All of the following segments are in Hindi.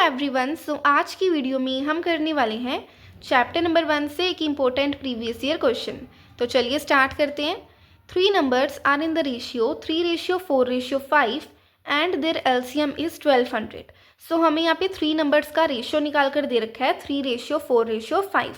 एवरीवन, सो आज की वीडियो में हम करने वाले हैं चैप्टर नंबर 1 से एक इम्पोर्टेंट प्रीवियस ईयर क्वेश्चन। तो चलिए स्टार्ट करते हैं। 3 numbers are in the ratio 3:4:5 and there LCM is 1200। So हमें यहाँ पे 3 नंबर्स का रेशियो निकाल कर दे रखा है 3:4:5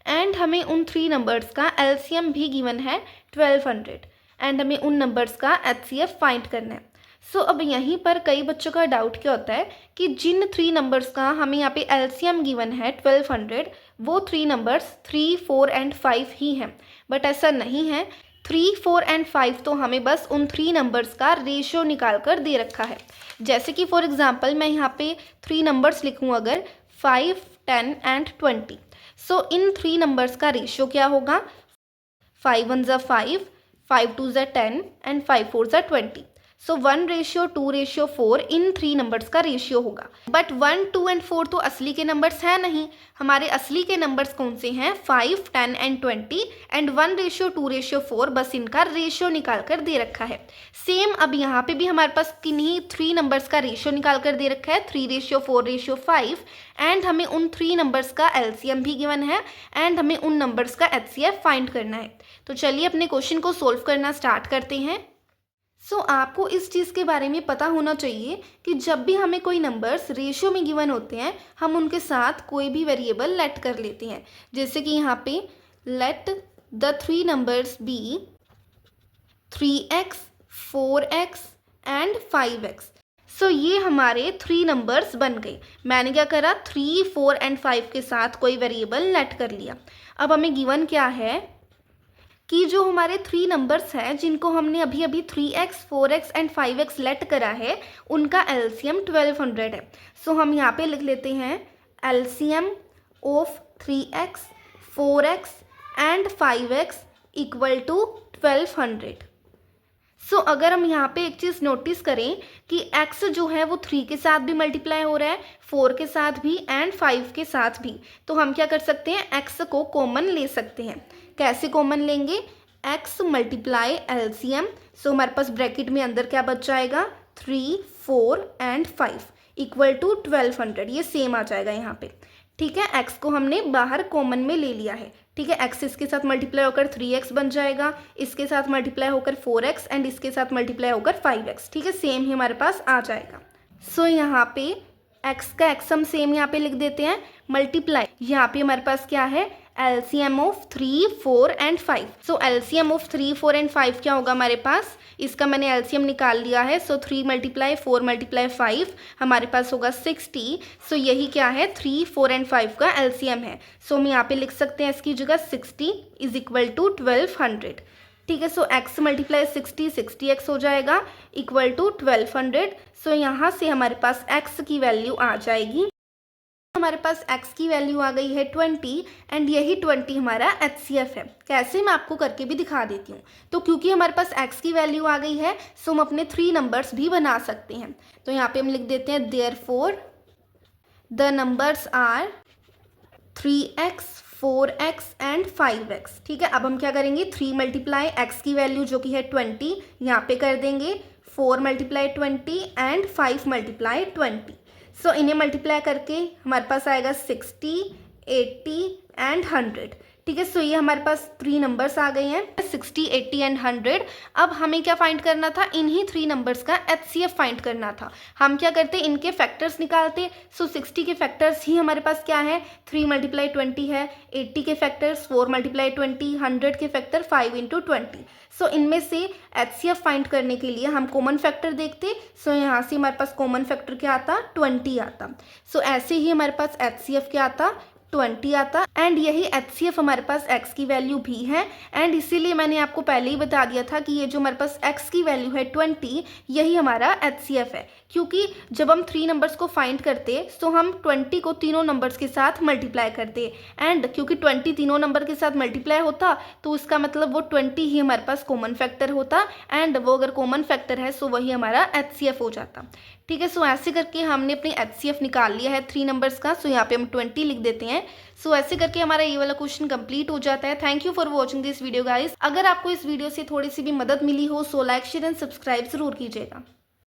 एंड हमें उन 3 नंबर्स का एलसीएम भी गिवन है 1200 एंड हमें उन नंबर्स का एचसीएफ फाइंड करना है। सो अब यहीं पर कई बच्चों का डाउट क्या होता है कि जिन 3 नंबर्स का हमें यहाँ पे एलसीएम गिवन है 1200 वो 3 नंबर्स 3, 4 एंड 5 ही हैं। बट ऐसा नहीं है। 3, 4 एंड 5 तो हमें बस उन 3 नंबर्स का रेशियो निकाल कर दे रखा है। जैसे कि फॉर एग्जांपल मैं यहाँ पे 3 नंबर्स लिखूँ अगर 5, 10 एंड 20। सो इन 3 नंबर्स का रेशियो क्या होगा? 5 1 ज़ा 5, 5 2 ज़ा 10 एंड 5 4 ज़ा 20। सो 1:2:4 इन 3 नंबर्स का रेशियो होगा। बट 1, 2 एंड 4 तो असली के नंबर्स हैं नहीं। हमारे असली के नंबर्स कौन से हैं? 5, 10 एंड 20 एंड 1:2:4 बस इनका रेशियो निकाल कर दे रखा है। सेम अब यहाँ पे भी हमारे पास किन्हीं 3 नंबर्स का रेशियो निकाल कर दे रखा है 3:4:5 एंड हमें उन 3 नंबर्स का एलसीएम भी गिवन है एंड हमें उन नंबर्स का एचसीएफ फाइंड करना है। तो चलिए अपने क्वेश्चन को सोल्व करना स्टार्ट करते हैं। आपको इस चीज़ के बारे में पता होना चाहिए कि जब भी हमें कोई नंबर्स रेशियो में गिवन होते हैं हम उनके साथ कोई भी वेरिएबल लेट कर लेते हैं। जैसे कि यहाँ पे let the 3 numbers be 3x, 4x and 5x। ये हमारे 3 नंबर्स बन गए। मैंने क्या करा? 3, 4 एंड 5 के साथ कोई वेरिएबल लेट कर लिया। अब हमें गिवन क्या है कि जो हमारे 3 नंबर्स हैं जिनको हमने अभी अभी 3x, 4x and 5x late करा है उनका एलसीएम 1200 है। हम यहाँ पे लिख लेते हैं LCM of 3x, 4x and 5x equal to 1200। अगर हम यहाँ पे एक चीज़ नोटिस करें कि x जो है वो 3 के साथ भी मल्टीप्लाई हो रहा है, 4 के साथ भी एंड 5 के साथ भी, तो हम क्या कर सकते हैं? x को कॉमन ले सकते हैं। कैसे कॉमन लेंगे? x multiply LCM. हमारे पास ब्रैकेट में अंदर क्या बच जाएगा? 3, 4 एंड 5 इक्वल टू 1200। ये सेम आ जाएगा यहाँ पे। ठीक है, x को हमने बाहर कॉमन में ले लिया है। ठीक है, x इसके साथ मल्टीप्लाई होकर 3x बन जाएगा, इसके साथ मल्टीप्लाई होकर 4x एंड इसके साथ मल्टीप्लाई होकर 5x। ठीक है, सेम ही हमारे पास आ जाएगा। यहाँ पे x का x हम सेम यहाँ पे लिख देते हैं, मल्टीप्लाई यहाँ पे हमारे पास क्या है? LCM of 3, 4 and 5। LCM of 3, 4 and 5 क्या होगा हमारे पास? इसका मैंने एलसीएम निकाल लिया है। 3 मल्टीप्लाई 4 मल्टीप्लाई 5 हमारे पास होगा 60। यही क्या है? 3, 4 एंड 5 का एलसीएम है। हम यहाँ पे लिख सकते हैं इसकी जगह 60 इज इक्वल टू 1200। ठीक है, x मल्टीप्लाई 60, 60x हो जाएगा इक्वल टू 1200। यहाँ से हमारे पास x की वैल्यू आ जाएगी। हमारे पास x की वैल्यू आ गई है 20 एंड यही 20 हमारा एचसीएफ है। कैसे, मैं आपको करके भी दिखा देती हूँ। तो क्योंकि हमारे पास x की वैल्यू आ गई है हम अपने 3 नंबर्स भी बना सकते हैं। तो यहाँ पे हम लिख देते हैं therefore the numbers are 3x, 4x and 5x। ठीक है, अब हम क्या करेंगे? 3 मल्टीप्लाई x की वैल्यू जो कि है 20 यहाँ पे कर देंगे, 4 मल्टीप्लाई 20 एंड 5 मल्टीप्लाई 20। इन्हें मल्टीप्लाई करके हमारे पास आएगा 60, 80 एंड 100। ठीक है, ये हमारे पास 3 नंबर्स आ गए हैं 60, 80 एंड 100। अब हमें क्या फाइंड करना था? इन्हीं 3 नंबर्स का एचसीएफ फाइंड करना था। हम क्या करते? इनके फैक्टर्स निकालते। 60 के फैक्टर्स ही हमारे पास क्या है? 3 मल्टीप्लाई 20 है। 80 के फैक्टर्स 4 मल्टीप्लाई 20, 100 के फैक्टर 5 इंटू 20। इनमें से एचसीएफ फाइंड करने के लिए हम कॉमन फैक्टर देखते। यहाँ से हमारे पास कॉमन फैक्टर क्या आता? 20 आता। ऐसे ही हमारे पास एचसीएफ क्या आता? 20 आता। एंड यही एचसीएफ हमारे पास x की वैल्यू भी है एंड इसीलिए मैंने आपको पहले ही बता दिया था कि ये जो हमारे पास x की वैल्यू है 20 यही हमारा एचसीएफ है। क्योंकि जब हम 3 नंबर्स को फाइंड करते हम 20 को तीनों नंबर्स के साथ मल्टीप्लाई करते एंड क्योंकि 20 तीनों नंबर के साथ मल्टीप्लाई होता तो उसका मतलब वो 20 ही हमारे पास कॉमन फैक्टर होता एंड वो अगर कॉमन फैक्टर है वही हमारा एचसीएफ हो जाता। ठीक है, ऐसे करके हमने अपनी एचसीएफ निकाल लिया है 3 नंबर्स का। यहाँ पे हम 20 लिख देते हैं। ऐसे करके हमारा ये वाला क्वेश्चन कंप्लीट हो जाता है। Thank you for watching this video guys. अगर आपको इस वीडियो से थोड़ी सी भी मदद मिली हो लाइक, शेयर एंड सब्सक्राइब जरूर कीजिएगा।